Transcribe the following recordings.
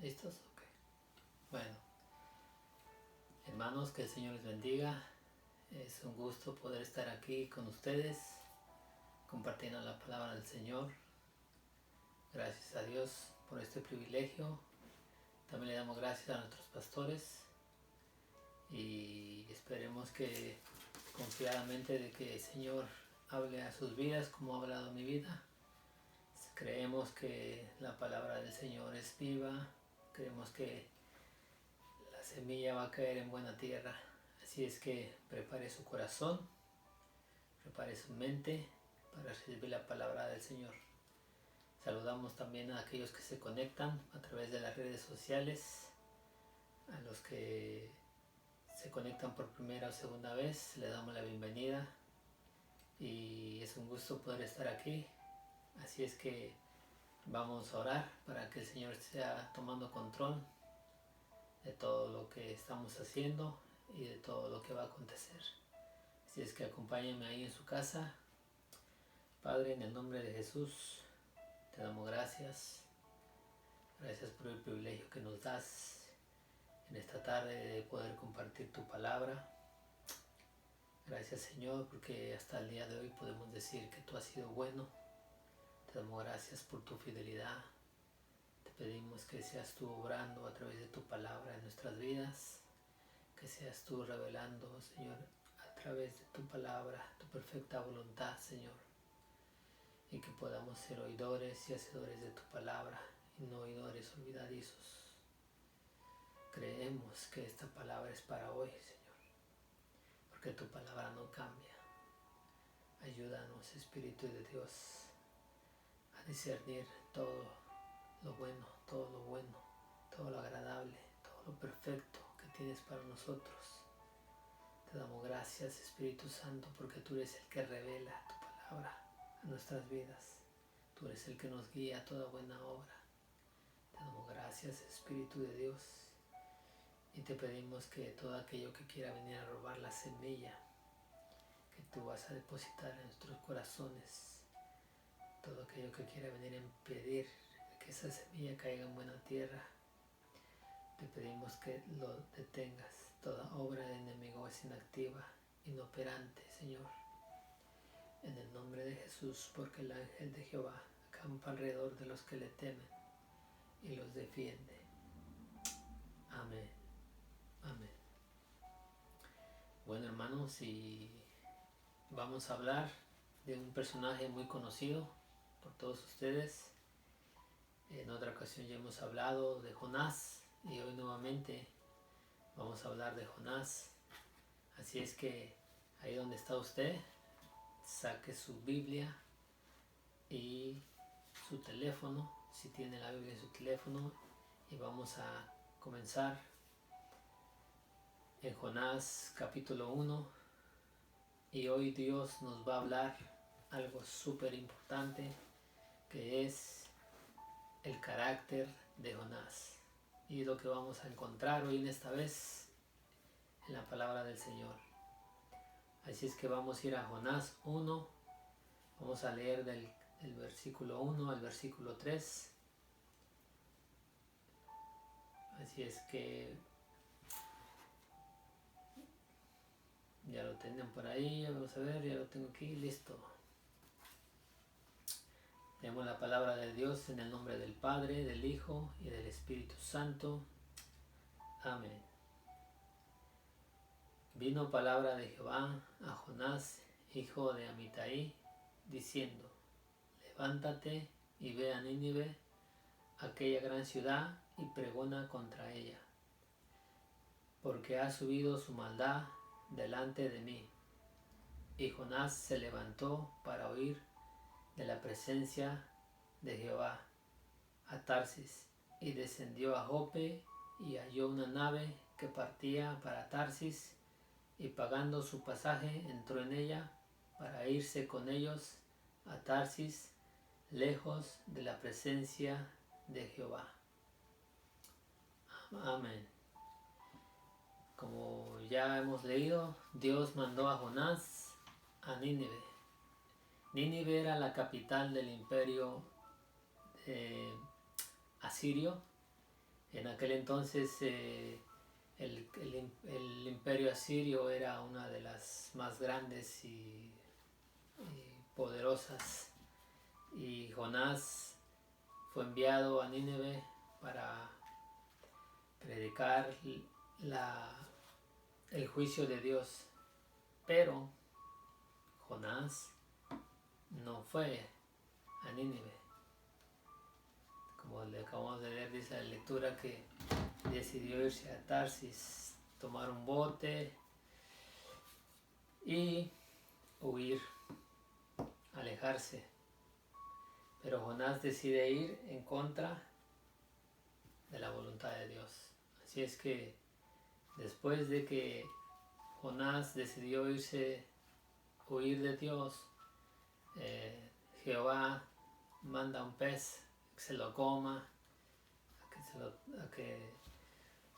¿Listos? Ok. Bueno, hermanos, que el Señor les bendiga. Es un gusto poder estar aquí con ustedes, compartiendo la palabra del Señor. Gracias a Dios por este privilegio. También le damos gracias a nuestros pastores y esperemos que confiadamente de que el Señor hable a sus vidas como ha hablado a mi vida. Creemos que la palabra del Señor es viva, creemos que la semilla va a caer en buena tierra. Así es que prepare su corazón, prepare su mente para recibir la palabra del Señor. Saludamos también a aquellos que se conectan a través de las redes sociales, a los que se conectan por primera o segunda vez, les damos la bienvenida y es un gusto poder estar aquí. Así es que vamos a orar para que el Señor sea tomando control de todo lo que estamos haciendo y de todo lo que va a acontecer. Así es que acompáñenme ahí en su casa. Padre, en el nombre de Jesús, te damos gracias. Gracias por el privilegio que nos das en esta tarde de poder compartir tu palabra. Gracias, Señor, porque hasta el día de hoy podemos decir que tú has sido bueno. Te damos gracias por tu fidelidad. Te pedimos que seas tú obrando a través de tu palabra en nuestras vidas, que seas tú revelando, Señor, a través de tu palabra, tu perfecta voluntad, Señor, y que podamos ser oidores y hacedores de tu palabra y no oidores olvidadizos. Creemos que esta palabra es para hoy, Señor, porque tu palabra no cambia. Ayúdanos, Espíritu de Dios, a discernir todo lo bueno, todo lo agradable, todo lo perfecto que tienes para nosotros. Te damos gracias, Espíritu Santo, porque tú eres el que revela tu palabra a nuestras vidas. Tú eres el que nos guía a toda buena obra. Te damos gracias, Espíritu de Dios, y te pedimos que todo aquello que quiera venir a robar la semilla que tú vas a depositar en nuestros corazones, todo aquello que quiera venir a impedir que esa semilla caiga en buena tierra, te pedimos que lo detengas. Toda obra del enemigo es inactiva, inoperante, Señor. En el nombre de Jesús, porque el ángel de Jehová acampa alrededor de los que le temen y los defiende. Amén. Amén. Bueno, hermanos, y vamos a hablar de un personaje muy conocido por todos ustedes. En otra ocasión ya hemos hablado de Jonás y hoy nuevamente vamos a hablar de Jonás. Así es que ahí donde está usted, saque su Biblia y su teléfono, si tiene la Biblia en su teléfono, y vamos a comenzar en Jonás capítulo 1. Y hoy Dios nos va a hablar algo súper importante, que es el carácter de Jonás. Y lo que vamos a encontrar hoy en esta vez en la palabra del Señor. Así es que vamos a ir a Jonás 1, vamos a leer del versículo 1 al versículo 3. Así es que ya lo tienen por ahí, vamos a ver, ya lo tengo aquí, listo. Tenemos la palabra de Dios en el nombre del Padre, del Hijo y del Espíritu Santo. Amén. Vino palabra de Jehová a Jonás, hijo de Amitai, diciendo: levántate y ve a Nínive, aquella gran ciudad, y pregona contra ella, porque ha subido su maldad delante de mí. Y Jonás se levantó para huir de la presencia de Jehová a Tarsis, y descendió a Jope, y halló una nave que partía para Tarsis, y pagando su pasaje entró en ella para irse con ellos a Tarsis, lejos de la presencia de Jehová. Amén. Como ya hemos leído, Dios mandó a Jonás a Nínive. Nínive era la capital del imperio asirio. En aquel entonces el imperio asirio era una de las más grandes y poderosas, y Jonás fue enviado a Nínive para predicar el juicio de Dios, pero Jonás no fue a Nínive. Como le acabamos de leer, dice la lectura que decidió irse a Tarsis, tomar un bote y huir, alejarse. Pero Jonás decide ir en contra de la voluntad de Dios. Así es que después de que Jonás decidió huir de Dios, Jehová manda un pez que se lo coma, a que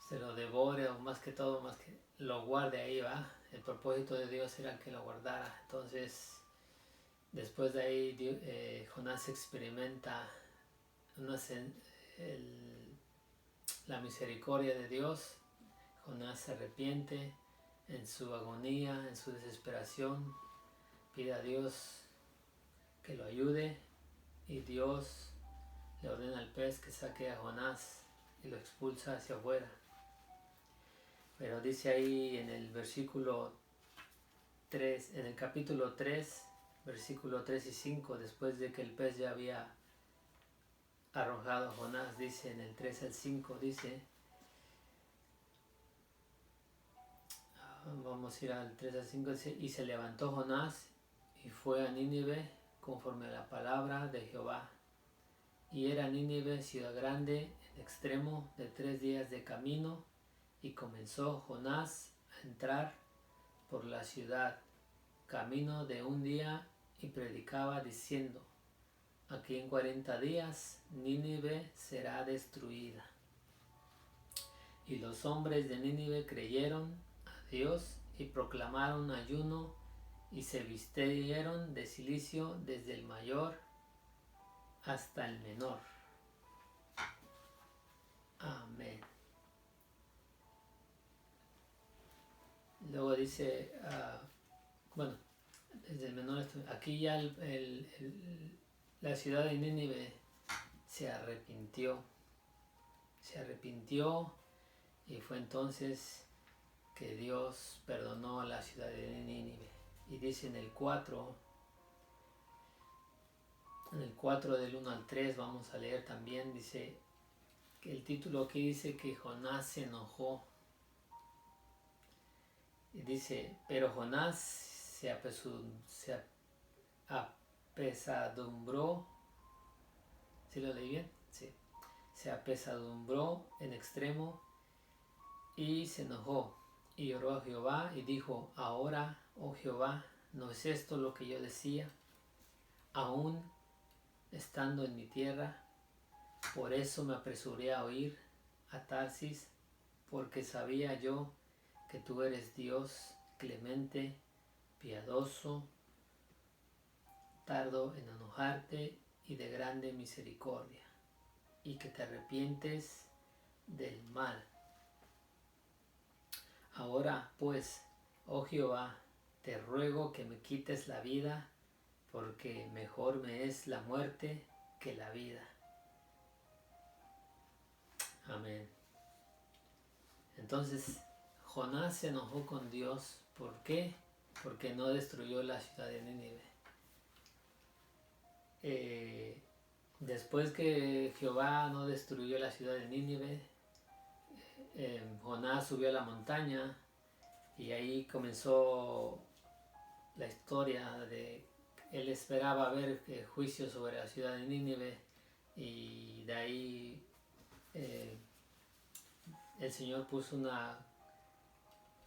se lo devore, o más que todo, más que lo guarde ahí, ¿va? El propósito de Dios era que lo guardara. Entonces, después de ahí, Jonás experimenta la misericordia de Dios. Jonás se arrepiente en su agonía, en su desesperación, pide a Dios que lo ayude, y Dios le ordena al pez que saque a Jonás y lo expulsa hacia afuera. Pero dice ahí en el versículo 3, en el capítulo 3, versículo 3 y 5, después de que el pez ya había arrojado a Jonás, dice en el 3 al 5, dice, vamos a ir al 3 al 5, dice, y se levantó Jonás y fue a Nínive conforme a la palabra de Jehová. Y era Nínive ciudad grande en extremo de 3 días de camino, y comenzó Jonás a entrar por la ciudad, camino de 1 día, y predicaba diciendo, aquí en 40 días Nínive será destruida. Y los hombres de Nínive creyeron a Dios y proclamaron ayuno, y se vistieron de cilicio desde el mayor hasta el menor. Amén. Luego dice, bueno, desde el menor hasta aquí ya la ciudad de Nínive se arrepintió, y fue entonces que Dios perdonó a la ciudad de Nínive. Y dice en el 4 del 1 al 3, vamos a leer también, dice que el título aquí dice que Jonás se enojó. Y dice, pero Jonás se apesadumbró, ¿sí lo leí bien? Sí. Se apesadumbró en extremo y se enojó, y oró a Jehová y dijo, ahora, oh Jehová, ¿no es esto lo que yo decía, aún estando en mi tierra? Por eso me apresuré a huir a Tarsis, porque sabía yo que tú eres Dios clemente, piadoso, tardo en enojarte y de grande misericordia, y que te arrepientes del mal. Ahora pues, oh Jehová, te ruego que me quites la vida, porque mejor me es la muerte que la vida. Amén. Entonces, Jonás se enojó con Dios. ¿Por qué? Porque no destruyó la ciudad de Nínive. Después que Jehová no destruyó la ciudad de Nínive, Jonás subió a la montaña, y ahí comenzó la historia de él esperaba ver juicio sobre la ciudad de Nínive, y de ahí el Señor puso una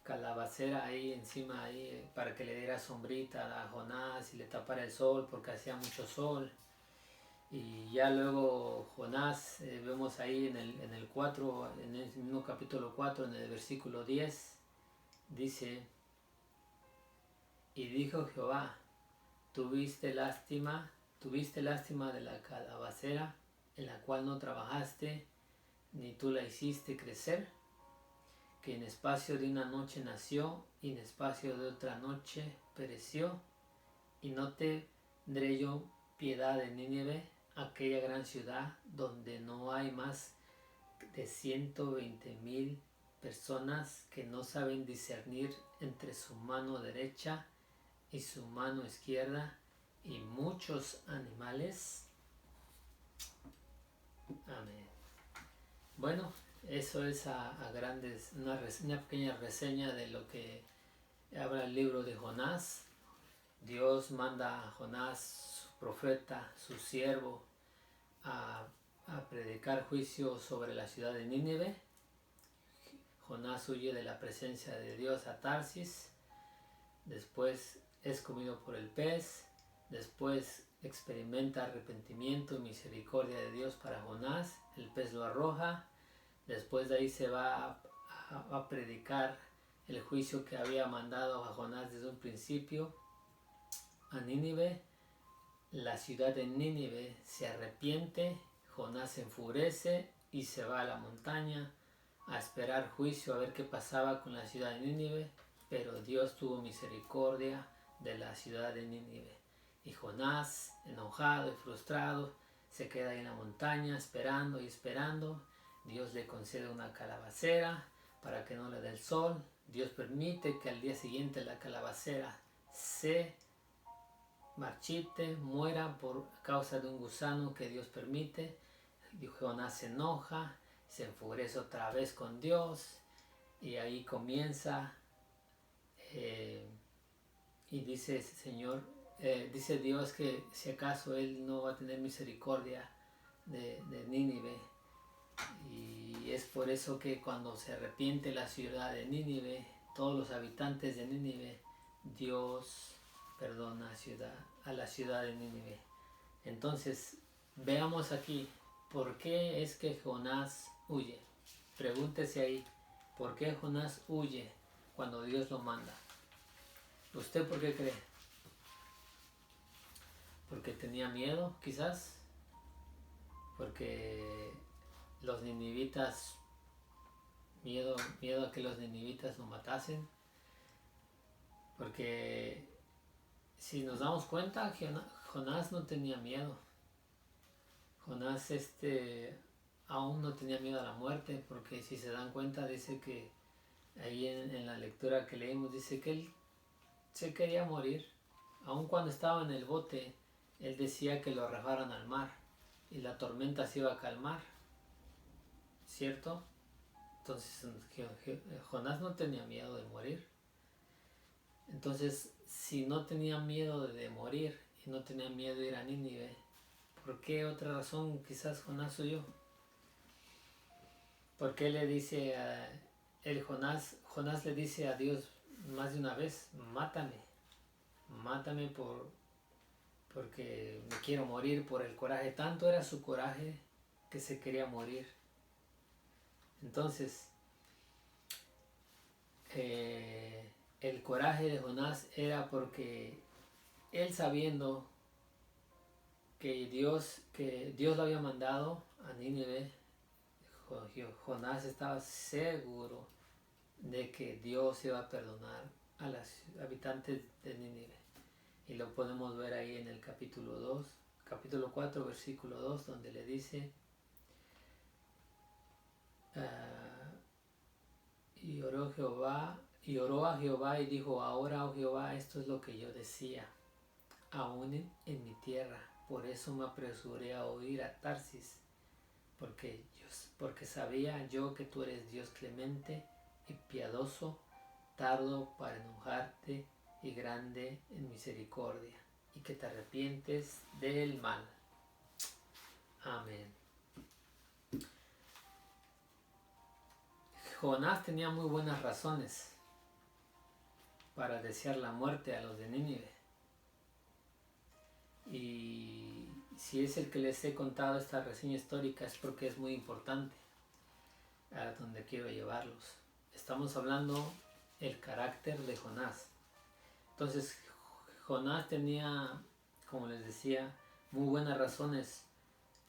calabacera ahí encima ahí, para que le diera sombrita a Jonás y le tapara el sol, porque hacía mucho sol. Y ya luego Jonás, vemos ahí en el 4, en el mismo capítulo 4, en el versículo 10, dice, y dijo Jehová, tuviste lástima de la calabacera en la cual no trabajaste, ni tú la hiciste crecer, que en espacio de una noche nació y en espacio de otra noche pereció, y no tendré yo piedad de Nínive, aquella gran ciudad donde no hay más de 120,000 personas que no saben discernir entre su mano derecha y su mano izquierda, y muchos animales. Amén. Bueno, eso es a grandes, una pequeña reseña de lo que habla el libro de Jonás. Dios manda a Jonás, su profeta, su siervo, a predicar juicio sobre la ciudad de Nínive. Jonás huye de la presencia de Dios a Tarsis, después es comido por el pez, después experimenta arrepentimiento y misericordia de Dios para Jonás, el pez lo arroja, después de ahí se va a predicar el juicio que había mandado a Jonás desde un principio a Nínive. La ciudad de Nínive se arrepiente, Jonás se enfurece y se va a la montaña a esperar juicio, a ver qué pasaba con la ciudad de Nínive, pero Dios tuvo misericordia de la ciudad de Nínive. Y Jonás, enojado y frustrado, se queda ahí en la montaña esperando y esperando. Dios le concede una calabacera para que no le dé el sol. Dios permite que al día siguiente la calabacera se marchite, muera por causa de un gusano que Dios permite. Jonás se enoja, se enfurece otra vez con Dios, y ahí comienza y dice Señor, dice Dios que si acaso Él no va a tener misericordia de Nínive, y es por eso que cuando se arrepiente la ciudad de Nínive, todos los habitantes de Nínive, Dios perdona a la ciudad de Nínive. Entonces veamos aquí, ¿por qué es que Jonás huye? Pregúntese ahí, ¿por qué Jonás huye cuando Dios lo manda? ¿Usted por qué cree? ¿Porque tenía miedo, quizás? ¿Porque los ninivitas, miedo a que los ninivitas lo matasen? Porque si nos damos cuenta, Jonás no tenía miedo. Jonás aún no tenía miedo a la muerte, porque si se dan cuenta dice que ahí en la lectura que leímos dice que él se quería morir. Aun cuando estaba en el bote, él decía que lo arrojaran al mar y la tormenta se iba a calmar, ¿cierto? Entonces Jonás no tenía miedo de morir. Entonces, si no tenía miedo de morir y no tenía miedo de ir a Nínive, ¿por qué otra razón quizás Jonás huyó? Porque él le dice Jonás le dice a Dios más de una vez, mátame porque me quiero morir por el coraje. Tanto era su coraje que se quería morir. Entonces, el coraje de Jonás era porque él, sabiendo que Dios lo había mandado a Nínive, Jonás estaba seguro de que Dios iba a perdonar a los habitantes de Nínive. Y lo podemos ver ahí en el capítulo 4, versículo 2, donde le dice, y oró a Jehová y dijo, ahora, oh Jehová, esto es lo que yo decía, aún en mi tierra, por eso me apresuré a huir a Tarsis, porque sabía yo que tú eres Dios clemente y piadoso, tardo para enojarte y grande en misericordia, y que te arrepientes del mal. Amén. Jonás tenía muy buenas razones para desear la muerte a los de Nínive. Y si es el que les he contado esta reseña histórica es porque es muy importante a donde quiero llevarlos. Estamos hablando el carácter de Jonás. Entonces, Jonás tenía, como les decía, muy buenas razones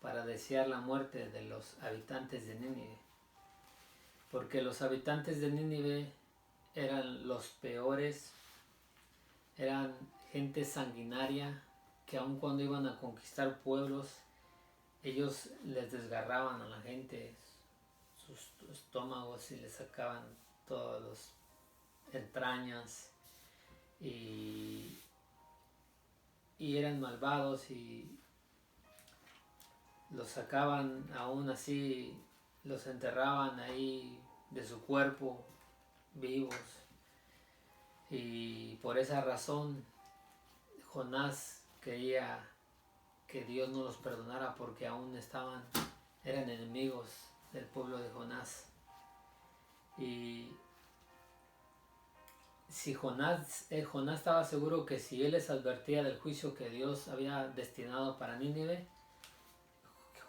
para desear la muerte de los habitantes de Nínive. Porque los habitantes de Nínive eran los peores, eran gente sanguinaria que aun cuando iban a conquistar pueblos, ellos les desgarraban a la gente sus estómagos y les sacaban todas las entrañas y eran malvados y los sacaban, aún así los enterraban ahí de su cuerpo vivos, y por esa razón Jonás quería que Dios no los perdonara, porque aún eran enemigos del pueblo de Jonás. Y si Jonás estaba seguro que si él les advertía del juicio que Dios había destinado para Nínive,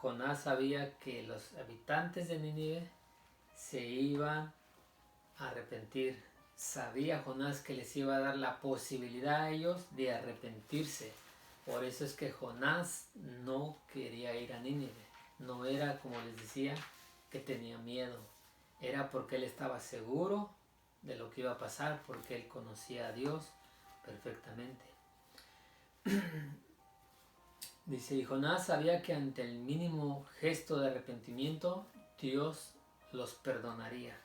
Jonás sabía que los habitantes de Nínive se iban a arrepentir. Sabía Jonás que les iba a dar la posibilidad a ellos de arrepentirse. Por eso es que Jonás no quería ir a Nínive. No era, como les decía, que tenía miedo. Era porque él estaba seguro de lo que iba a pasar, porque él conocía a Dios perfectamente. Dice, y Jonás sabía que ante el mínimo gesto de arrepentimiento, Dios los perdonaría.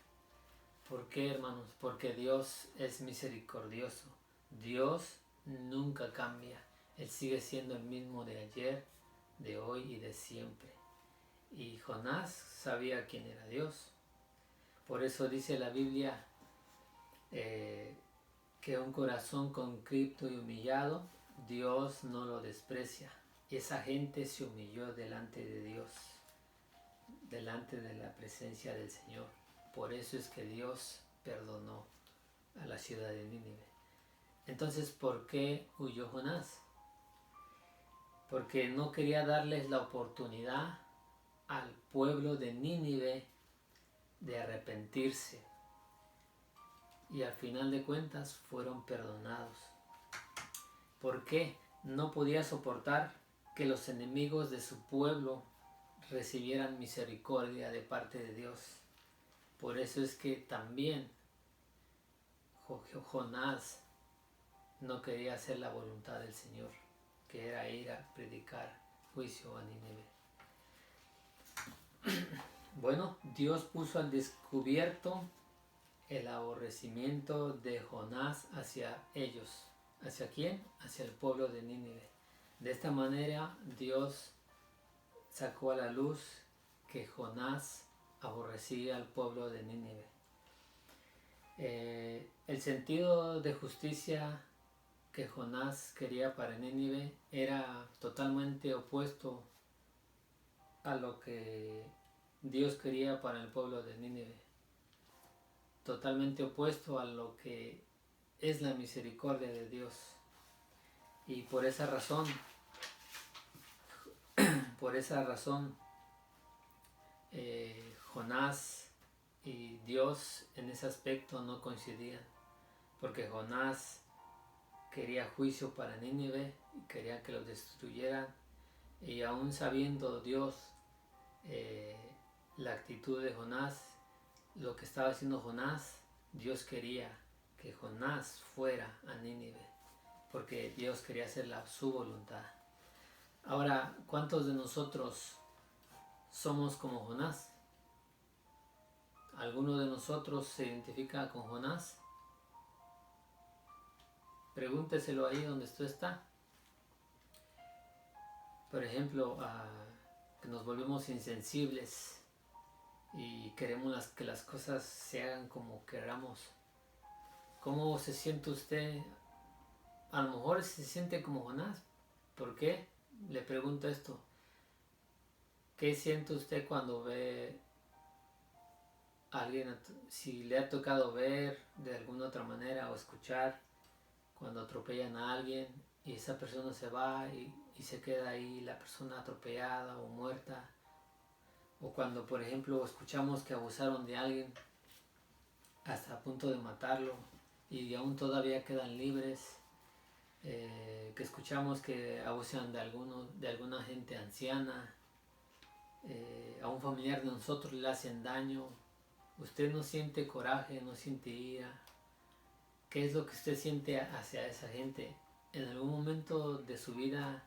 ¿Por qué, hermanos? Porque Dios es misericordioso. Dios nunca cambia. Él sigue siendo el mismo de ayer, de hoy y de siempre. Y Jonás sabía quién era Dios. Por eso dice la Biblia que un corazón contrito y humillado, Dios no lo desprecia. Y esa gente se humilló delante de Dios, delante de la presencia del Señor. Por eso es que Dios perdonó a la ciudad de Nínive. Entonces, ¿por qué huyó Jonás? Porque no quería darles la oportunidad al pueblo de Nínive de arrepentirse. Y al final de cuentas fueron perdonados. ¿Por qué? No podía soportar que los enemigos de su pueblo recibieran misericordia de parte de Dios. Por eso es que también Jonás no quería hacer la voluntad del Señor, que era ir a predicar juicio a Nínive. Bueno, Dios puso al descubierto el aborrecimiento de Jonás hacia ellos. ¿Hacia quién? Hacia el pueblo de Nínive. De esta manera Dios sacó a la luz que Jonás aborrecía al pueblo de Nínive. El sentido de justicia que Jonás quería para Nínive era totalmente opuesto a lo que Dios quería para el pueblo de Nínive. Totalmente opuesto a lo que es la misericordia de Dios. Y por esa razón, Jonás y Dios en ese aspecto no coincidían, porque Jonás quería juicio para Nínive y quería que los destruyeran, y aún sabiendo Dios la actitud de Jonás, lo que estaba haciendo Jonás, Dios quería que Jonás fuera a Nínive, porque Dios quería hacer su voluntad. Ahora, ¿cuántos de nosotros somos como Jonás? ¿Alguno de nosotros se identifica con Jonás? Pregúnteselo ahí donde usted está. Por ejemplo, que nos volvemos insensibles y queremos que las cosas se hagan como queramos. ¿Cómo se siente usted? A lo mejor se siente como Jonás. ¿Por qué? Le pregunto esto. ¿Qué siente usted cuando ve a alguien, si le ha tocado ver de alguna otra manera o escuchar cuando atropellan a alguien y esa persona se va y se queda ahí la persona atropellada o muerta? O cuando, por ejemplo, escuchamos que abusaron de alguien hasta a punto de matarlo y aún todavía quedan libres. Que escuchamos que abusan de alguna gente anciana a un familiar de nosotros le hacen daño, usted no siente coraje, no siente ira. ¿Qué es lo que usted siente hacia esa gente? ¿En algún momento de su vida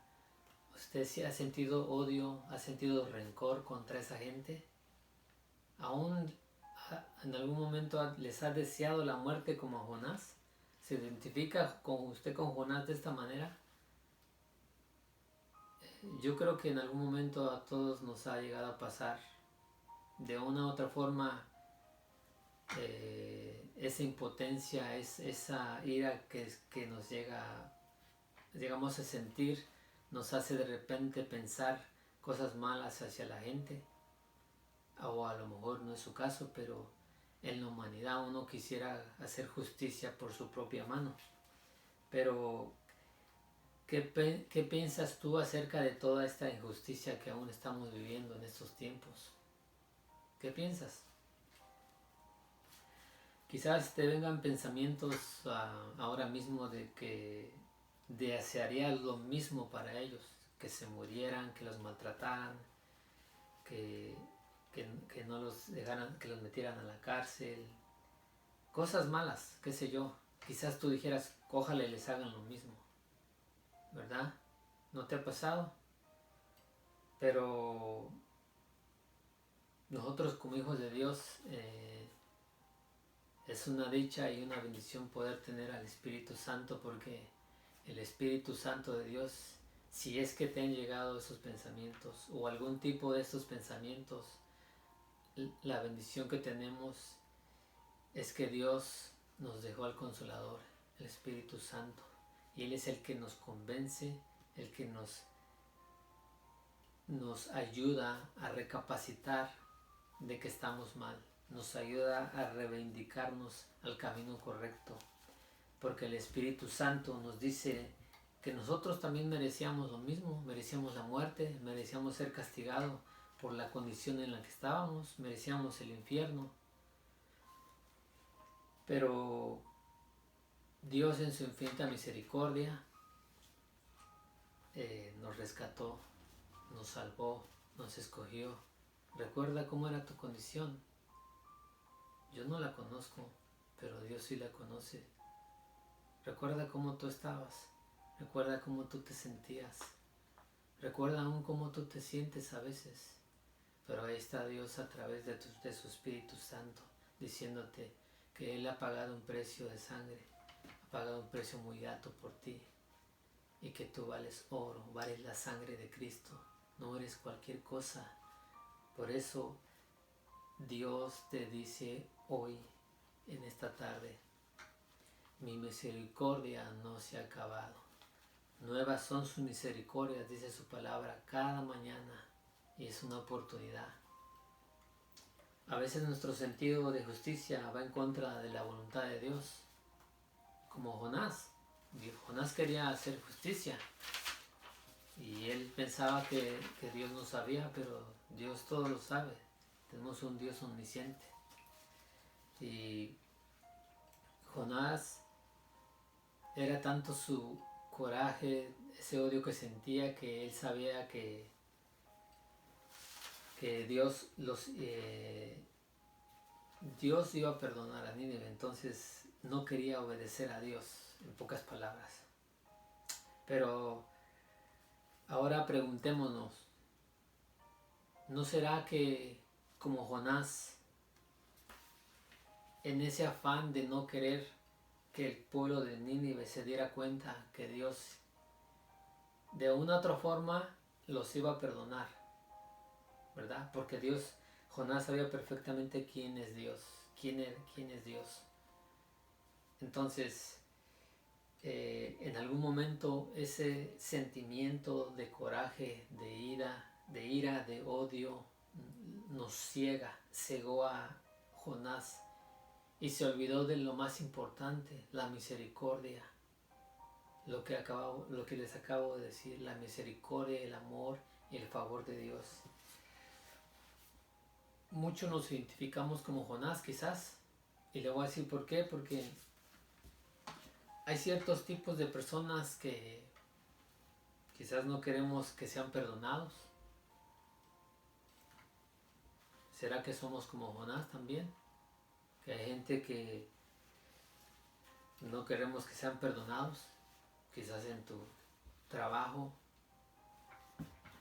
usted sí ha sentido odio, ha sentido rencor contra esa gente? ¿Aún en algún momento les ha deseado la muerte como a Jonás? ¿Se identifica con usted con Jonás de esta manera? Yo creo que en algún momento a todos nos ha llegado a pasar de una u otra forma esa impotencia, esa ira que nos llegamos a sentir, nos hace de repente pensar cosas malas hacia la gente, o a lo mejor no es su caso, pero en la humanidad uno quisiera hacer justicia por su propia mano. Pero ¿qué piensas tú acerca de toda esta injusticia que aún estamos viviendo en estos tiempos? ¿Qué piensas? Quizás te vengan pensamientos ahora mismo de que desearía lo mismo para ellos, que se murieran, que los maltrataran, que, que no los dejaran, que los metieran a la cárcel, cosas malas, qué sé yo. Quizás tú dijeras, ojalá les hagan lo mismo, ¿verdad? ¿No te ha pasado? Pero nosotros como hijos de Dios es una dicha y una bendición poder tener al Espíritu Santo, porque el Espíritu Santo de Dios, si es que te han llegado esos pensamientos o algún tipo de estos pensamientos, la bendición que tenemos es que Dios nos dejó al Consolador, el Espíritu Santo, y Él es el que nos convence, el que nos ayuda a recapacitar de que estamos mal, nos ayuda a reivindicarnos al camino correcto, porque el Espíritu Santo nos dice que nosotros también merecíamos lo mismo, merecíamos la muerte, merecíamos ser castigados por la condición en la que estábamos, merecíamos el infierno. Pero Dios en su infinita misericordia nos rescató, nos salvó, nos escogió. Recuerda cómo era tu condición. Yo no la conozco, pero Dios sí la conoce. Recuerda cómo tú estabas. Recuerda cómo tú te sentías. Recuerda aún cómo tú te sientes a veces. Pero ahí está Dios a través de su Espíritu Santo, diciéndote que Él ha pagado un precio de sangre, ha pagado un precio muy alto por ti, y que tú vales oro, vales la sangre de Cristo, no eres cualquier cosa. Por eso Dios te dice hoy, en esta tarde, mi misericordia no se ha acabado. Nuevas son sus misericordias, dice su palabra, cada mañana, y es una oportunidad. A veces nuestro sentido de justicia va en contra de la voluntad de Dios, como Jonás. Jonás quería hacer justicia y él pensaba que Dios no sabía, pero Dios todo lo sabe. Tenemos un Dios omnisciente. Y Jonás era tanto su coraje, ese odio que sentía, que él sabía que Dios Dios iba a perdonar a Nínive, entonces no quería obedecer a Dios, en pocas palabras. Pero ahora preguntémonos, ¿no será que como Jonás, en ese afán de no querer que el pueblo de Nínive se diera cuenta que Dios de una u otra forma los iba a perdonar, ¿verdad? Porque Jonás sabía perfectamente quién es Dios, quién es Dios. Entonces, en algún momento ese sentimiento de coraje, de ira, de odio, nos cegó a Jonás y se olvidó de lo más importante, la misericordia. Lo que les acabo de decir, la misericordia, el amor y el favor de Dios. Muchos nos identificamos como Jonás quizás, y le voy a decir por qué, porque hay ciertos tipos de personas que quizás no queremos que sean perdonados. ¿Será que somos como Jonás también? Que hay gente que no queremos que sean perdonados, quizás en tu trabajo,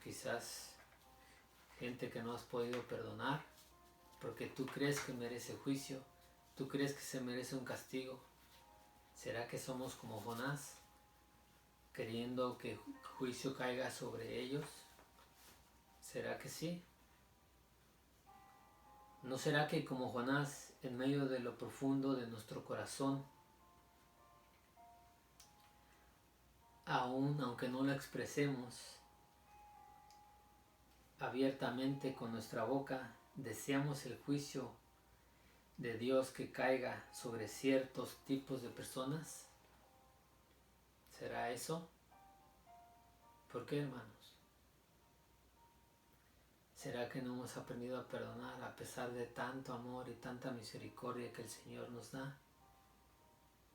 quizás gente que no has podido perdonar porque tú crees que merece juicio, tú crees que se merece un castigo. ¿Será que somos como Jonás, queriendo que juicio caiga sobre ellos? ¿Será que sí? ¿No será que como Jonás, en medio de lo profundo de nuestro corazón, aún aunque no lo expresemos abiertamente con nuestra boca, deseamos el juicio de Dios que caiga sobre ciertos tipos de personas? ¿Será eso? ¿Por qué, hermanos? ¿Será que no hemos aprendido a perdonar a pesar de tanto amor y tanta misericordia que el Señor nos da?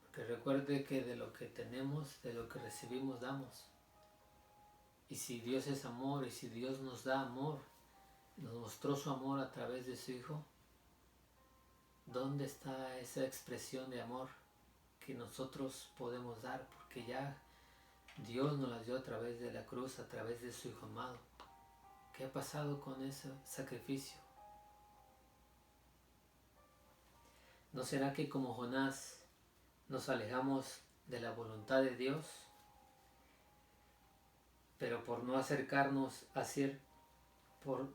Porque recuerde que de lo que tenemos, de lo que recibimos, damos. Y si Dios es amor, y si Dios nos da amor, nos mostró su amor a través de su Hijo, ¿dónde está esa expresión de amor que nosotros podemos dar? Porque ya Dios nos la dio a través de la cruz, a través de su Hijo amado. ¿Qué ha pasado con ese sacrificio? ¿No será que como Jonás nos alejamos de la voluntad de Dios? Pero por no acercarnos a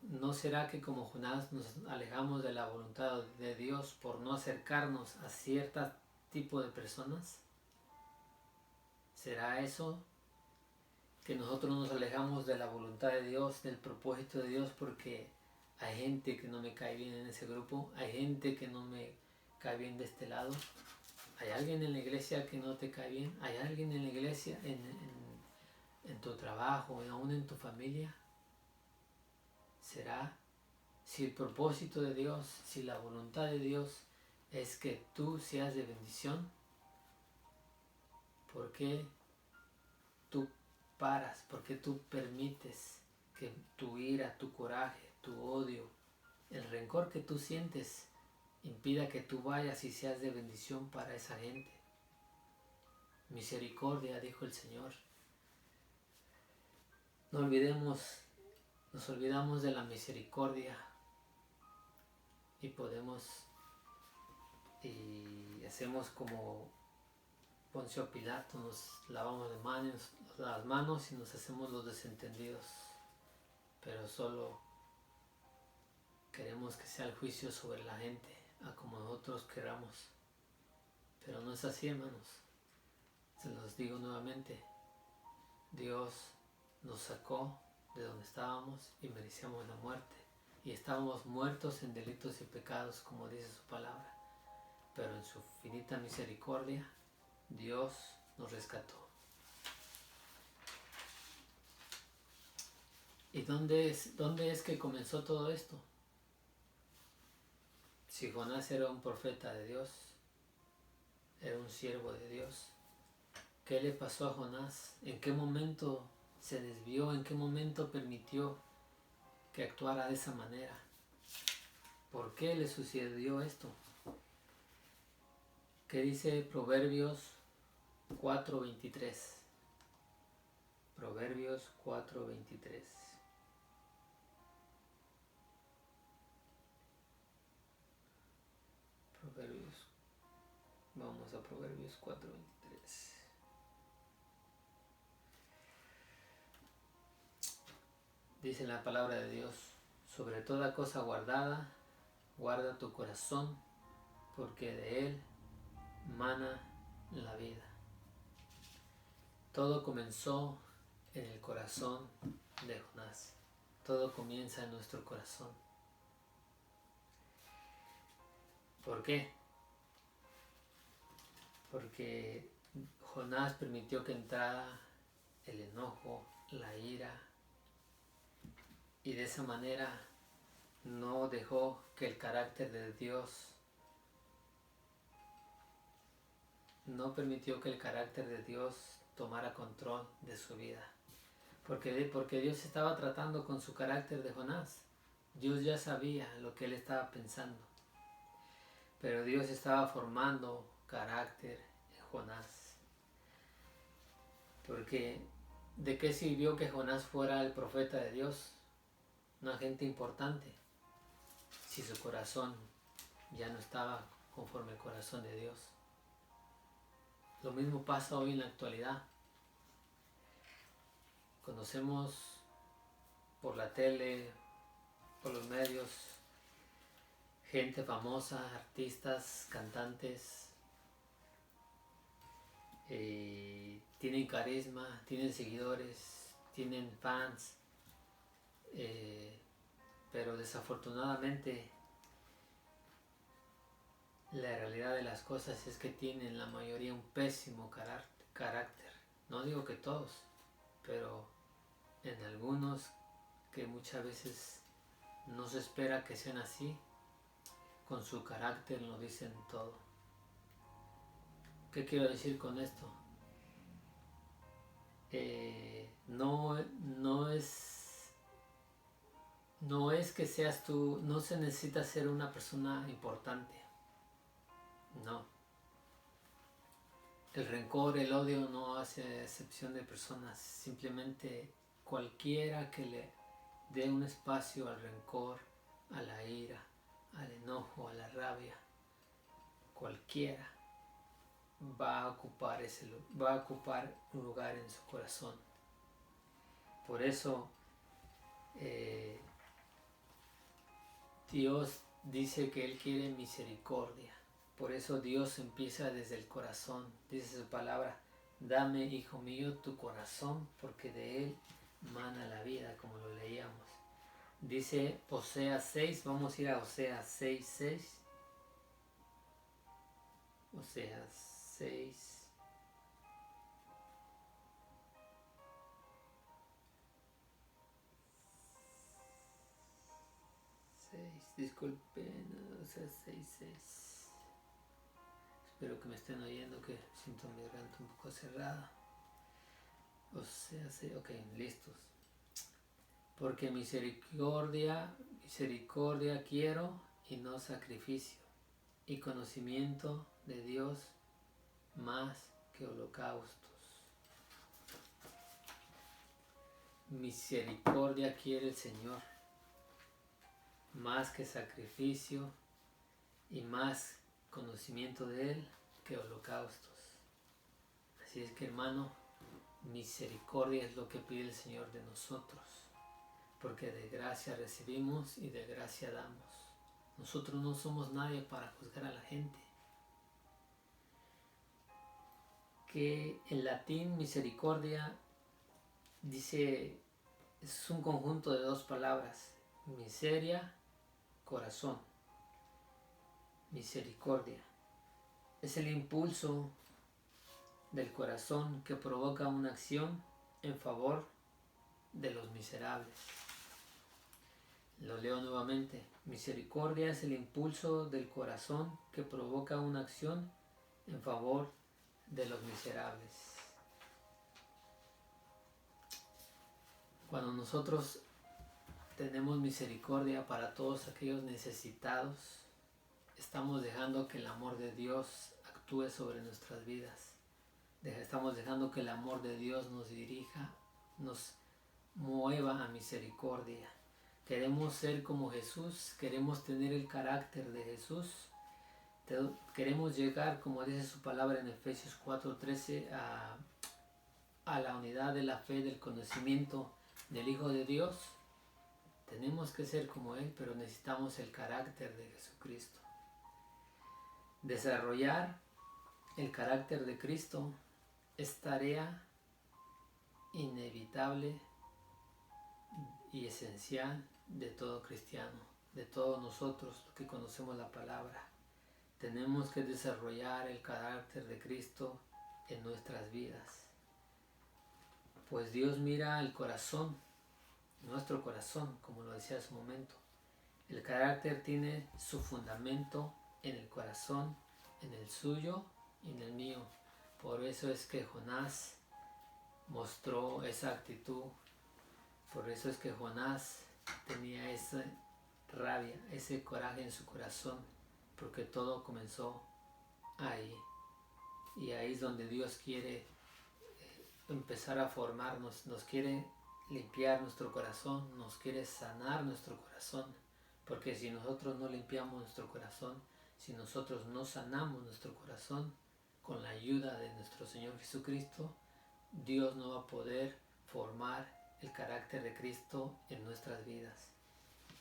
¿no será que como Jonás nos alejamos de la voluntad de Dios por no acercarnos a cierto tipo de personas? ¿Será eso? Que nosotros nos alejamos de la voluntad de Dios, del propósito de Dios, porque hay gente que no me cae bien en ese grupo, hay gente que no me cae bien de este lado, hay alguien en la iglesia que no te cae bien, hay alguien en la iglesia, en tu trabajo, aún en tu familia. ¿Será? Si el propósito de Dios, si la voluntad de Dios es que tú seas de bendición, ¿por qué tú paras? ¿Por qué tú permites que tu ira, tu coraje, tu odio, el rencor que tú sientes impida que tú vayas y seas de bendición para esa gente? Misericordia, dijo el Señor. Nos olvidamos de la misericordia y hacemos como Poncio Pilato, nos lavamos las manos y nos hacemos los desentendidos, pero solo queremos que sea el juicio sobre la gente, a como nosotros queramos. Pero no es así, hermanos. Se los digo nuevamente, Dios nos sacó de donde estábamos y merecíamos la muerte, y estábamos muertos en delitos y pecados, como dice su palabra, pero en su infinita misericordia Dios nos rescató. ¿Y dónde es que comenzó todo esto? Si Jonás era un profeta de Dios, era un siervo de Dios, ¿qué le pasó a Jonás? ¿En qué momento se desvió? ¿En qué momento permitió que actuara de esa manera? ¿Por qué le sucedió esto? ¿Qué dice Proverbios 4:23? Proverbios 4:23. Vamos a Proverbios 4:23. Dice la palabra de Dios: sobre toda cosa guardada, guarda tu corazón, porque de él mana la vida. Todo comenzó en el corazón de Jonás. Todo comienza en nuestro corazón. ¿Por qué? Porque Jonás permitió que entrara el enojo, la ira, y de esa manera no dejó que el carácter de Dios, no permitió que el carácter de Dios tomara control de su vida. Porque Dios estaba tratando con su carácter de Jonás. Dios ya sabía lo que él estaba pensando, pero Dios estaba formando carácter en Jonás. Porque ¿de qué sirvió que Jonás fuera el profeta de Dios, un agente importante, si su corazón ya no estaba conforme al corazón de Dios? Lo mismo pasa hoy en la actualidad. Conocemos por la tele, por los medios, gente famosa, artistas, cantantes, tienen carisma, tienen seguidores, tienen fans, pero desafortunadamente la realidad de las cosas es que tienen la mayoría un pésimo carácter. No digo que todos, pero en algunos que muchas veces no se espera que sean así, con su carácter lo dicen todo. ¿Qué quiero decir con esto? No es que seas tú, no se necesita ser una persona importante, no. El rencor, el odio no hace excepción de personas, simplemente cualquiera que le dé un espacio al rencor, a la ira, al enojo, a la rabia, cualquiera va a ocupar un lugar en su corazón. Por eso Dios dice que Él quiere misericordia. Por eso Dios empieza desde el corazón. Dice su palabra: dame, hijo mío, tu corazón, porque de él mana la vida, como lo leíamos. Dice Oseas 6, vamos a ir a Oseas 6, 6. Oseas 6. Disculpen, Oseas 6, 6. Espero que me estén oyendo, que siento mi garganta un poco cerrada. Oseas 6, ok, listos. Porque misericordia quiero y no sacrificio, y conocimiento de Dios más que holocaustos. Misericordia quiere el Señor, más que sacrificio y más conocimiento de Él que holocaustos. Así es que, hermano, misericordia es lo que pide el Señor de nosotros, porque de gracia recibimos y de gracia damos. Nosotros no somos nadie para juzgar a la gente. Que en latín misericordia dice, es un conjunto de dos palabras: miseria, corazón. Misericordia es el impulso del corazón que provoca una acción en favor de los miserables. Lo leo nuevamente: misericordia es el impulso del corazón que provoca una acción en favor de los miserables. Cuando nosotros tenemos misericordia para todos aquellos necesitados, estamos dejando que el amor de Dios actúe sobre nuestras vidas. Estamos dejando que el amor de Dios nos dirija, nos mueva a misericordia. Queremos ser como Jesús, queremos tener el carácter de Jesús, queremos llegar, como dice su palabra en Efesios 4:13, a la unidad de la fe, del conocimiento del Hijo de Dios. Tenemos que ser como Él, pero necesitamos el carácter de Jesucristo. Desarrollar el carácter de Cristo es tarea inevitable y esencial de todo cristiano, de todos nosotros que conocemos la palabra. Tenemos que desarrollar el carácter de Cristo en nuestras vidas, pues Dios mira el corazón, nuestro corazón, como lo decía hace un momento. El carácter tiene su fundamento en el corazón, en el suyo y en el mío. Por eso es que Jonás mostró esa actitud. Por eso es que Jonás tenía rabia, ese coraje en su corazón, porque todo comenzó ahí. Y ahí es donde Dios quiere empezar a formarnos, nos quiere limpiar nuestro corazón, nos quiere sanar nuestro corazón, porque si nosotros no limpiamos nuestro corazón, si nosotros no sanamos nuestro corazón con la ayuda de nuestro Señor Jesucristo, Dios no va a poder formar el carácter de Cristo en nuestras vidas.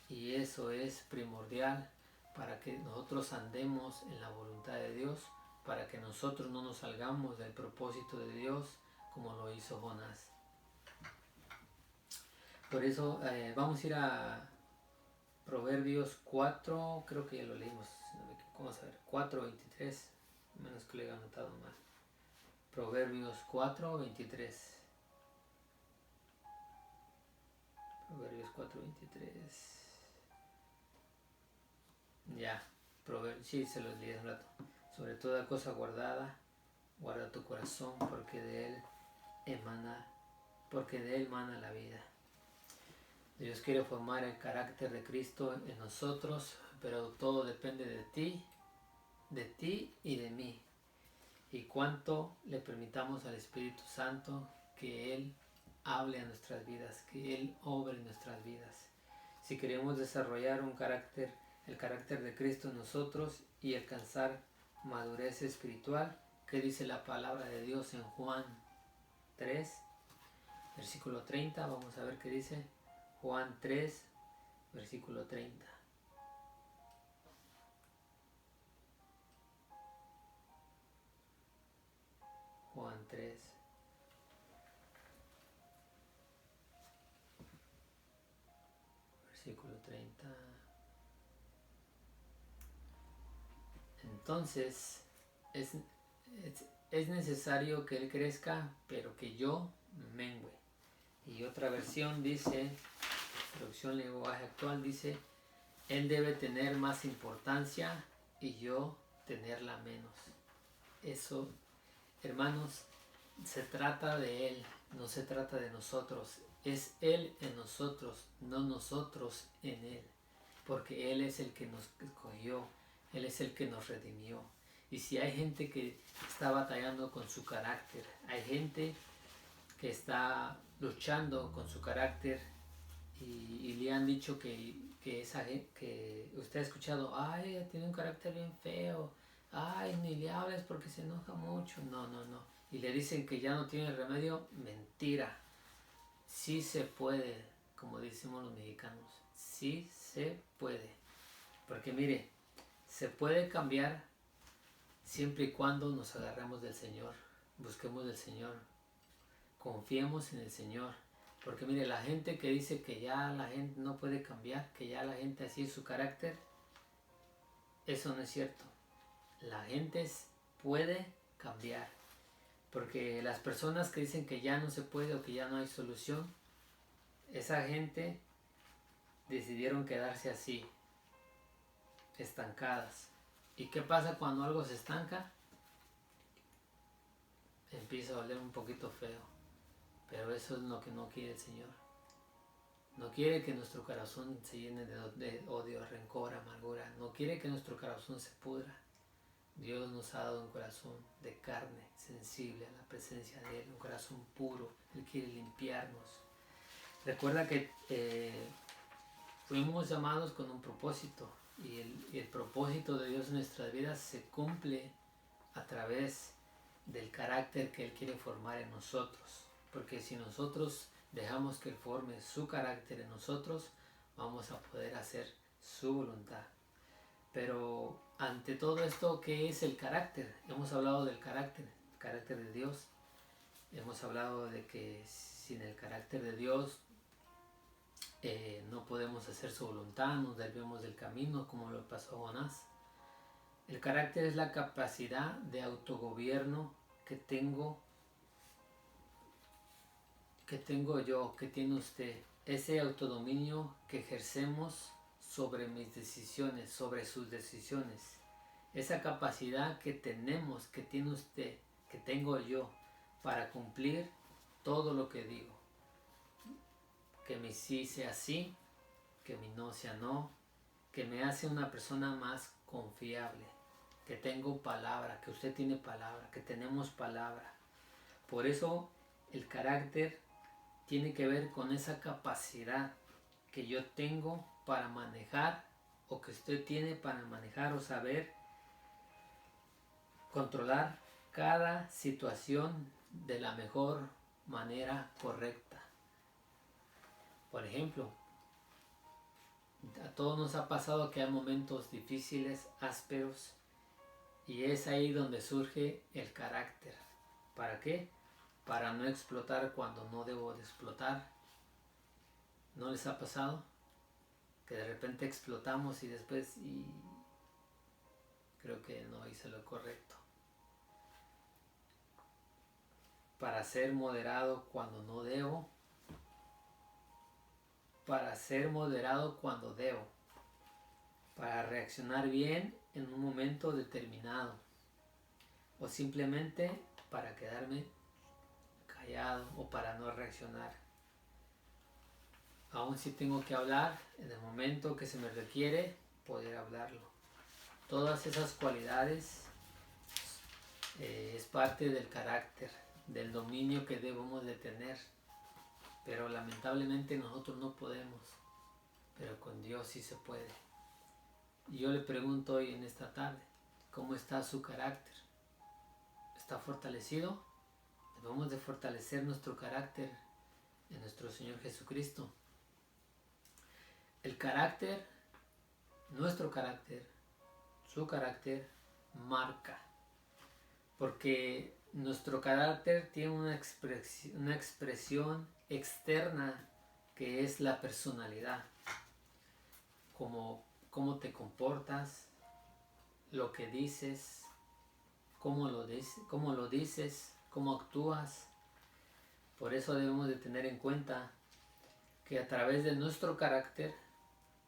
Y eso es primordial para que nosotros andemos en la voluntad de Dios, para que nosotros no nos salgamos del propósito de Dios como lo hizo Jonás. Por eso vamos a ir a Proverbios 4, creo que ya lo leímos, vamos a ver, 4:23, menos que lo haya anotado mal. Proverbios 4:23. Proverbios 4:23. Ya, sí, se los leí hace un rato. Sobre toda cosa guardada, guarda tu corazón, porque de él mana la vida. Dios quiere formar el carácter de Cristo en nosotros, pero todo depende de ti y de mí. Y cuánto le permitamos al Espíritu Santo que Él hable a nuestras vidas, que Él obre en nuestras vidas. Si queremos desarrollar el carácter de Cristo en nosotros y alcanzar madurez espiritual, ¿qué dice la palabra de Dios en Juan 3, versículo 30? Vamos a ver qué dice. Juan 3, versículo 30. Juan 3. Versículo 30. Entonces, es necesario que Él crezca, pero que yo mengüe. Y otra versión dice, traducción lenguaje actual, dice, Él debe tener más importancia y yo tenerla menos. Eso, hermanos, se trata de Él, no se trata de nosotros. Es Él en nosotros, no nosotros en Él. Porque Él es el que nos escogió, Él es el que nos redimió. Y si hay gente que está batallando con su carácter, hay gente que está luchando con su carácter y le han dicho que usted ha escuchado, ay, ella tiene un carácter bien feo, ay, ni le hables porque se enoja mucho. No. Y le dicen que ya no tiene remedio. Mentira. Sí se puede, como decimos los mexicanos. Sí se puede. Porque mire, se puede cambiar siempre y cuando nos agarremos del Señor. Busquemos del Señor. Confiemos en el Señor. Porque mire, la gente que dice que ya la gente no puede cambiar, que ya la gente así es su carácter, eso no es cierto. La gente puede cambiar. Porque las personas que dicen que ya no se puede o que ya no hay solución, esa gente decidieron quedarse así, estancadas. ¿Y qué pasa cuando algo se estanca? Empieza a oler un poquito feo. Pero eso es lo que no quiere el Señor. No quiere que nuestro corazón se llene de odio, rencor, amargura. No quiere que nuestro corazón se pudra. Dios nos ha dado un corazón de carne, sensible a la presencia de Él, un corazón puro. Él quiere limpiarnos. Recuerda que fuimos llamados con un propósito y el propósito de Dios en nuestras vidas se cumple a través del carácter que Él quiere formar en nosotros. Porque si nosotros dejamos que Él forme su carácter en nosotros, vamos a poder hacer su voluntad. Pero ante todo esto, ¿qué es el carácter? Hemos hablado del carácter de Dios. Hemos hablado de que sin el carácter de Dios no podemos hacer su voluntad, nos desviamos del camino como lo pasó a Jonás. El carácter es la capacidad de autogobierno que tengo yo, que tiene usted. Ese autodominio que ejercemos sobre mis decisiones, sobre sus decisiones. Esa capacidad que tenemos, que tiene usted, que tengo yo, para cumplir todo lo que digo. Que mi sí sea sí, que mi no sea no, que me hace una persona más confiable, que tengo palabra, que usted tiene palabra, que tenemos palabra. Por eso el carácter tiene que ver con esa capacidad que yo tengo para manejar, o que usted tiene para manejar o saber controlar cada situación de la mejor manera correcta. Por ejemplo, a todos nos ha pasado que hay momentos difíciles, ásperos, y es ahí donde surge el carácter. ¿Para qué? Para no explotar cuando no debo de explotar. ¿No les ha pasado? Que de repente explotamos y después creo que no hice lo correcto. Para ser moderado cuando no debo. Para ser moderado cuando debo. Para reaccionar bien en un momento determinado. O simplemente para quedarme callado o para no reaccionar. Aún si tengo que hablar en el momento que se me requiere, poder hablarlo. Todas esas cualidades es parte del carácter, del dominio que debemos de tener. Pero lamentablemente nosotros no podemos. Pero con Dios sí se puede. Y yo le pregunto hoy en esta tarde, ¿cómo está su carácter? ¿Está fortalecido? Debemos de fortalecer nuestro carácter en nuestro Señor Jesucristo. El carácter, nuestro carácter, su carácter marca. Porque nuestro carácter tiene una expresión externa que es la personalidad. Como cómo te comportas, lo que dices, cómo lo dices, cómo actúas. Por eso debemos de tener en cuenta que a través de nuestro carácter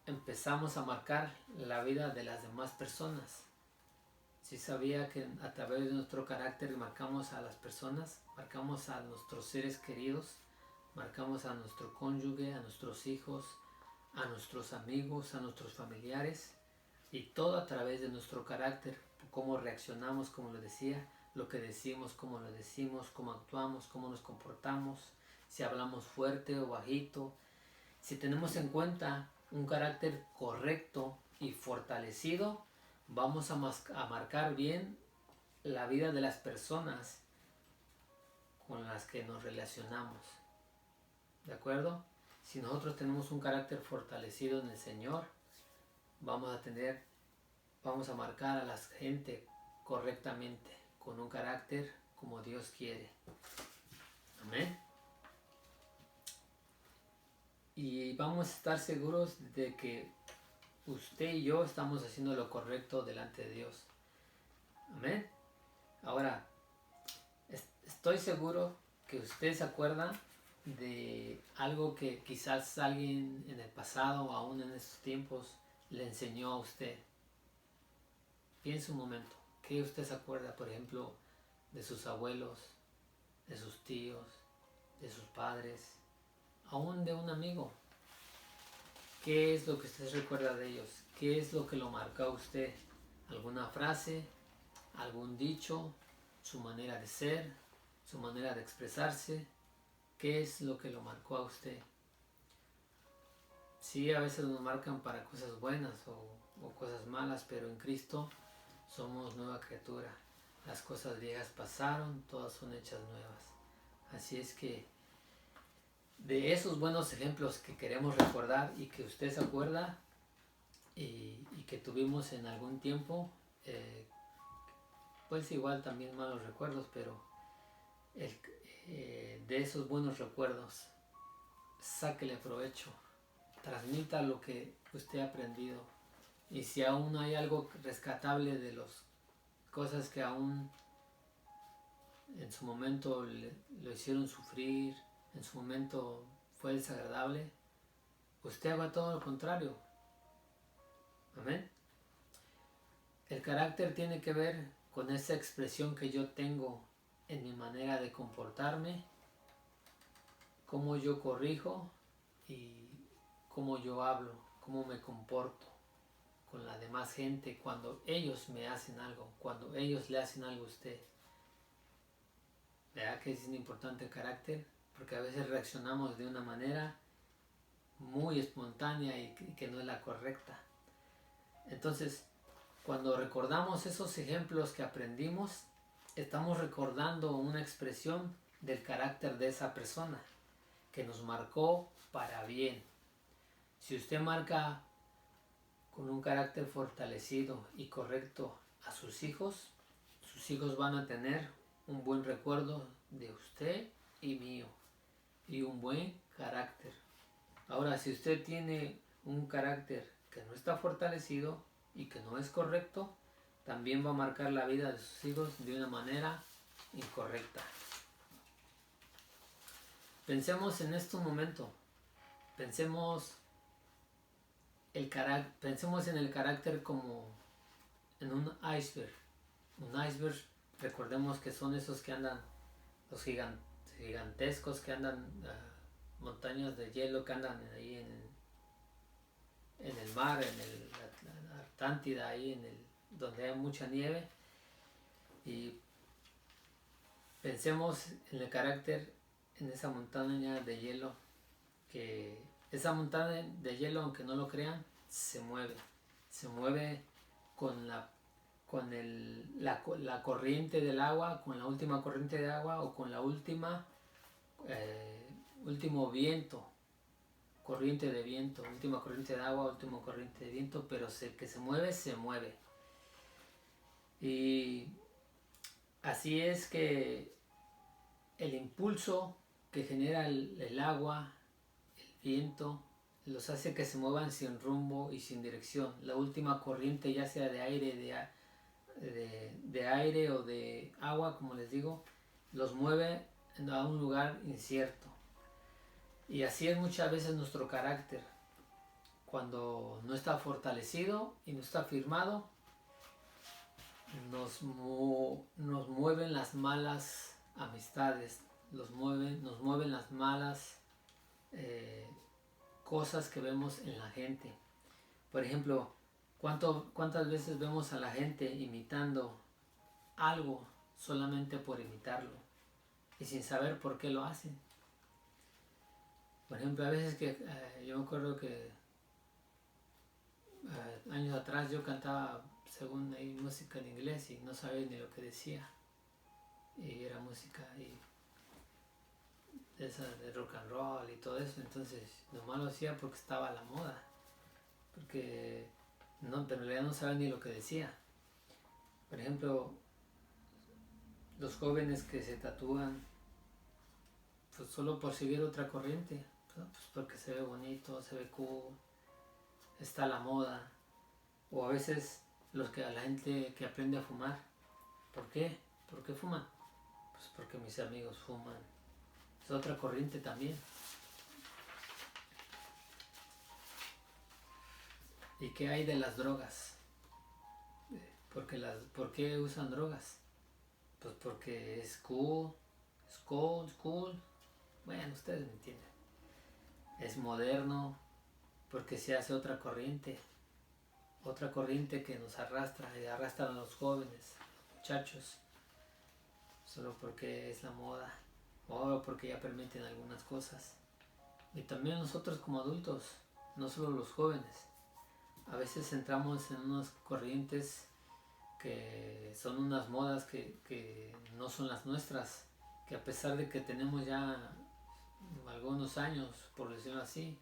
empezamos a marcar la vida de las demás personas. ¿Sí sabía que a través de nuestro carácter marcamos a las personas? Marcamos a nuestros seres queridos, marcamos a nuestro cónyuge, a nuestros hijos, a nuestros amigos, a nuestros familiares, y todo a través de nuestro carácter, cómo reaccionamos, como lo decía, lo que decimos, cómo lo decimos, cómo actuamos, cómo nos comportamos, si hablamos fuerte o bajito. Si tenemos en cuenta un carácter correcto y fortalecido, vamos a marcar bien la vida de las personas con las que nos relacionamos. ¿De acuerdo? Si nosotros tenemos un carácter fortalecido en el Señor, vamos a marcar a la gente correctamente, con un carácter como Dios quiere. Amén. Y vamos a estar seguros de que usted y yo estamos haciendo lo correcto delante de Dios. Amén. Ahora, estoy seguro que usted se acuerda de algo que quizás alguien en el pasado o aún en estos tiempos le enseñó a usted. Piense un momento, ¿qué usted se acuerda, por ejemplo, de sus abuelos, de sus tíos, de sus padres, aún de un amigo? ¿Qué es lo que usted recuerda de ellos? ¿Qué es lo que lo marcó a usted? ¿Alguna frase? ¿Algún dicho? ¿Su manera de ser? ¿Su manera de expresarse? ¿Qué es lo que lo marcó a usted? Sí, a veces nos marcan para cosas buenas o cosas malas, pero en Cristo somos nueva criatura. Las cosas viejas pasaron, todas son hechas nuevas. Así es que de esos buenos ejemplos que queremos recordar y que usted se acuerda y que tuvimos en algún tiempo, pues igual también malos recuerdos, pero de esos buenos recuerdos, sáquele provecho, transmita lo que usted ha aprendido. Y si aún hay algo rescatable de las cosas que aún en su momento lo hicieron sufrir, en su momento fue desagradable, usted haga todo lo contrario. Amén. El carácter tiene que ver con esa expresión que yo tengo en mi manera de comportarme, cómo yo corrijo y cómo yo hablo, cómo me comporto. con la demás gente cuando ellos me hacen algo, cuando ellos le hacen algo a usted. ¿Verdad que es importante el carácter? Porque a veces reaccionamos de una manera muy espontánea y que no es la correcta. Entonces, cuando recordamos esos ejemplos que aprendimos, estamos recordando una expresión del carácter de esa persona que nos marcó para bien. Si usted marca con un carácter fortalecido y correcto a sus hijos van a tener un buen recuerdo de usted y mío y un buen carácter. Ahora, si usted tiene un carácter que no está fortalecido y que no es correcto, también va a marcar la vida de sus hijos de una manera incorrecta. Pensemos en este momento, pensemos en el carácter como en un iceberg. Un iceberg, recordemos que son esos que andan, los gigantescos que andan, montañas de hielo que andan ahí en el mar, en la Atlántida, ahí donde hay mucha nieve. Y pensemos en el carácter en esa montaña de hielo, que esa montaña de hielo, aunque no lo crean, se mueve con la corriente del agua, con la última corriente de agua o con la último viento, corriente de viento, última corriente de agua, última corriente de viento, pero que se mueve. Y así es que el impulso que genera el agua, el viento, los hace que se muevan sin rumbo y sin dirección. La última corriente, ya sea de aire, de aire o de agua, como les digo, los mueve a un lugar incierto. Y así es muchas veces nuestro carácter. Cuando no está fortalecido y no está firmado, nos mueven las malas amistades, nos mueven las malas cosas que vemos en la gente. Por ejemplo, ¿cuántas veces vemos a la gente imitando algo solamente por imitarlo y sin saber por qué lo hacen? Por ejemplo, a veces que yo me acuerdo que años atrás yo cantaba según hay música en inglés y no sabía ni lo que decía, y era música de rock and roll y todo eso. Entonces nomás lo hacía porque estaba a la moda, porque no, pero en realidad no sabía ni lo que decía. Por ejemplo, los jóvenes que se tatúan pues solo por seguir otra corriente, pues porque se ve bonito, se ve cool, está a la moda. O a veces a la gente que aprende a fumar. ¿Por qué? ¿Por qué fuman? Pues porque mis amigos fuman. Es otra corriente también. ¿Y qué hay de las drogas? ¿Por qué usan drogas? Pues porque es cool. Bueno, ustedes me entienden. Es moderno, porque se hace otra corriente que nos arrastra y arrastra a los jóvenes, muchachos, solo porque es la moda o porque ya permiten algunas cosas. Y también nosotros como adultos, no solo los jóvenes, a veces entramos en unas corrientes que son unas modas que no son las nuestras, que a pesar de que tenemos ya algunos años, por decirlo así,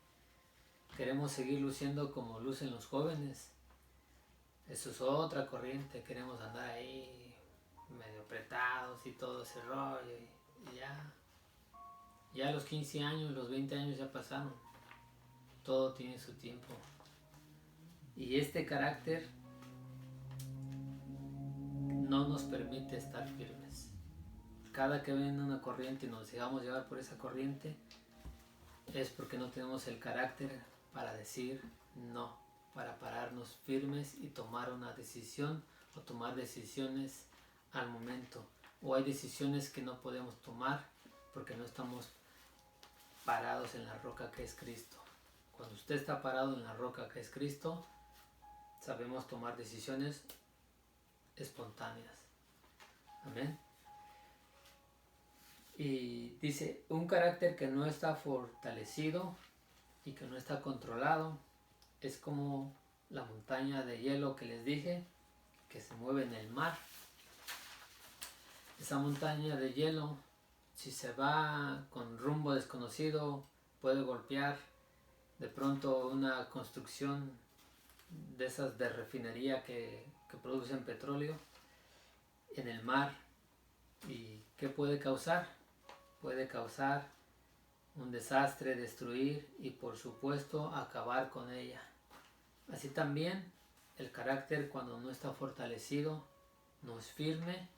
queremos seguir luciendo como lucen los jóvenes. Eso es otra corriente, queremos andar ahí medio apretados y todo ese rollo, y ya los 15 años, los 20 años ya pasaron, todo tiene su tiempo. Y este carácter no nos permite estar firmes. Cada que viene una corriente y nos dejamos llevar por esa corriente, es porque no tenemos el carácter para decir no, para pararnos firmes y tomar una decisión o tomar decisiones al momento. O hay decisiones que no podemos tomar porque no estamos parados en la roca que es Cristo. Cuando usted está parado en la roca que es Cristo, sabemos tomar decisiones espontáneas. Amén. Y dice, un carácter que no está fortalecido y que no está controlado es como la montaña de hielo que les dije, que se mueve en el mar. Esa montaña de hielo, si se va con rumbo desconocido, puede golpear de pronto una construcción de esas de refinería que producen petróleo en el mar. ¿Y qué puede causar? Puede causar un desastre, destruir y por supuesto acabar con ella. Así también el carácter, cuando no está fortalecido, no es firme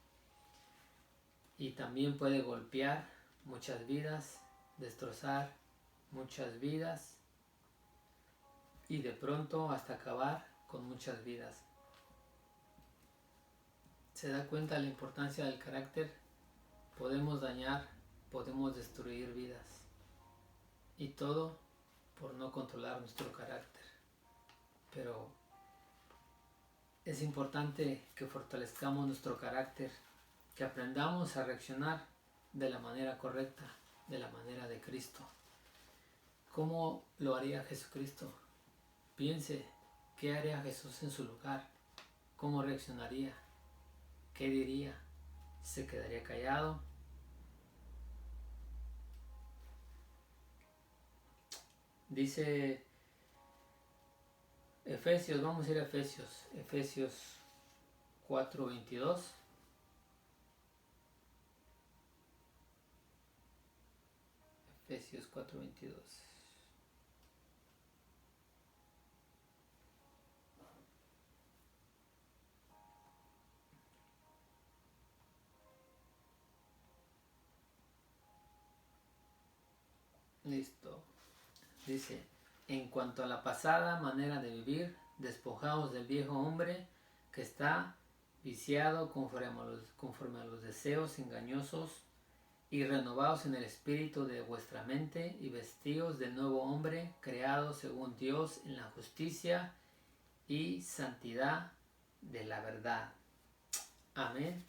y también puede golpear muchas vidas, destrozar muchas vidas y de pronto hasta acabar con muchas vidas. ¿Se da cuenta de la importancia del carácter? Podemos dañar, podemos destruir vidas y todo por no controlar nuestro carácter. Pero es importante que fortalezcamos nuestro carácter, que aprendamos a reaccionar de la manera correcta, de la manera de Cristo. ¿Cómo lo haría Jesucristo? Piense, ¿qué haría Jesús en su lugar? ¿Cómo reaccionaría? ¿Qué diría? ¿Se quedaría callado? Dice Efesios, vamos a ir a Efesios 4:22. Efesios 4:22. Listo. Dice, en cuanto a la pasada manera de vivir, despojaos del viejo hombre que está viciado conforme a los deseos engañosos y renovaos en el espíritu de vuestra mente y vestíos del nuevo hombre creado según Dios en la justicia y santidad de la verdad. Amén.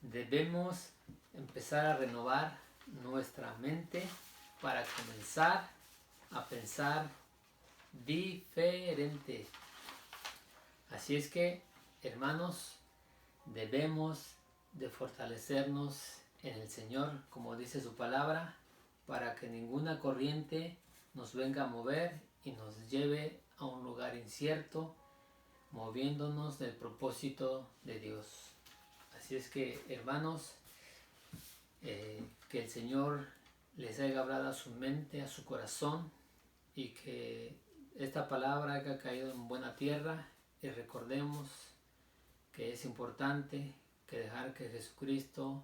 Debemos empezar a renovar nuestra mente para comenzar a pensar diferente. Así es que, hermanos, debemos de fortalecernos en el Señor, como dice su palabra, para que ninguna corriente nos venga a mover y nos lleve a un lugar incierto, moviéndonos del propósito de Dios. Así es que, hermanos, que el Señor les haya hablado a su mente, a su corazón, y que esta palabra haya caído en buena tierra, y recordemos que es importante que dejar que Jesucristo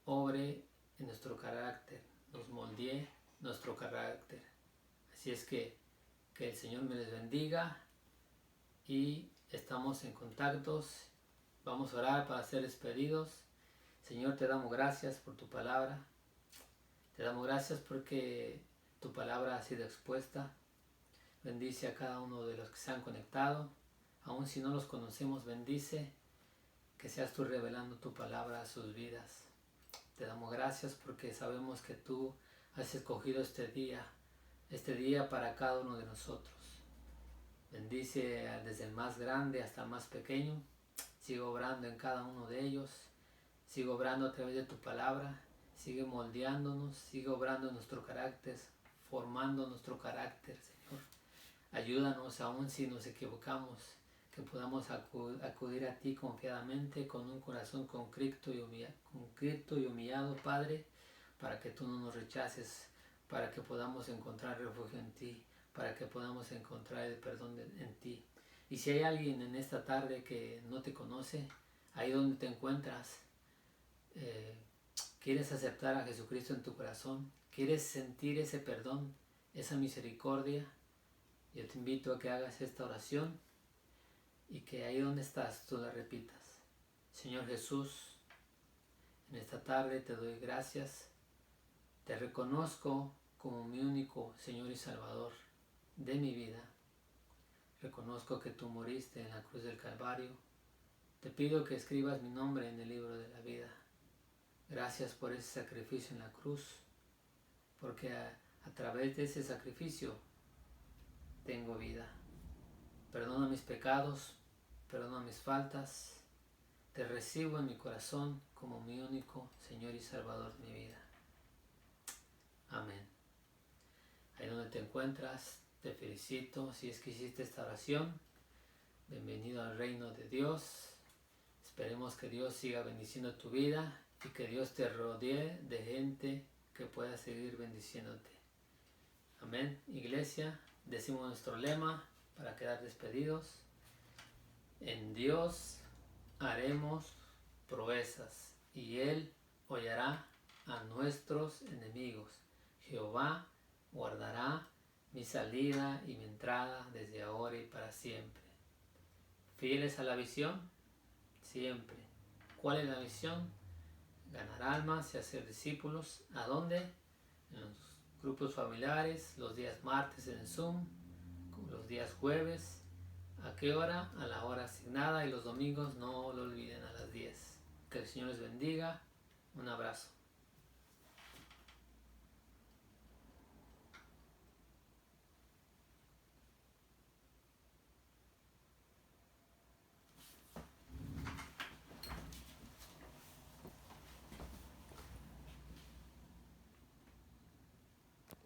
obre en nuestro carácter, nos moldee nuestro carácter. Así es que el Señor me les bendiga y estamos en contactos. Vamos a orar para ser despedidos. Señor, te damos gracias por tu palabra. Te damos gracias porque tu palabra ha sido expuesta. Bendice a cada uno de los que se han conectado. Aun si no los conocemos, bendice. Que seas tú revelando tu palabra a sus vidas. Te damos gracias porque sabemos que tú has escogido este día para cada uno de nosotros. Bendice desde el más grande hasta el más pequeño. Sigue obrando en cada uno de ellos. Sigue obrando a través de tu palabra. Sigue moldeándonos. Sigue obrando en nuestro carácter. Formando nuestro carácter, Señor. Ayúdanos aún si nos equivocamos. Que podamos acudir a ti confiadamente con un corazón contrito y humillado, Padre, para que tú no nos rechaces, para que podamos encontrar refugio en ti, para que podamos encontrar el perdón en ti. Y si hay alguien en esta tarde que no te conoce, ahí donde te encuentras, quieres aceptar a Jesucristo en tu corazón, quieres sentir ese perdón, esa misericordia, yo te invito a que hagas esta oración y que ahí donde estás tú la repitas. Señor Jesús, en esta tarde te doy gracias, te reconozco como mi único Señor y Salvador de mi vida. reconozco que tú moriste en la cruz del Calvario. Te pido que escribas mi nombre en el libro de la vida. Gracias por ese sacrificio en la cruz, porque a través de ese sacrificio tengo vida. Perdona mis pecados, perdona mis faltas. Te recibo en mi corazón como mi único Señor y Salvador de mi vida. Amén. Ahí donde te encuentras, te felicito. Si es que hiciste esta oración, bienvenido al reino de Dios. Esperemos que Dios siga bendiciendo tu vida y que Dios te rodee de gente que pueda seguir bendiciéndote. Amén. Iglesia, decimos nuestro lema para quedar despedidos. En Dios haremos proezas y Él hollará a nuestros enemigos. Jehová guardará mi salida y mi entrada desde ahora y para siempre. ¿Fieles a la visión? Siempre. ¿Cuál es la visión? Ganar almas y hacer discípulos. ¿A dónde? En los grupos familiares, los días martes en Zoom, los días jueves. ¿A qué hora? A la hora asignada, y los domingos no lo olviden, a las 10. Que el Señor les bendiga. Un abrazo.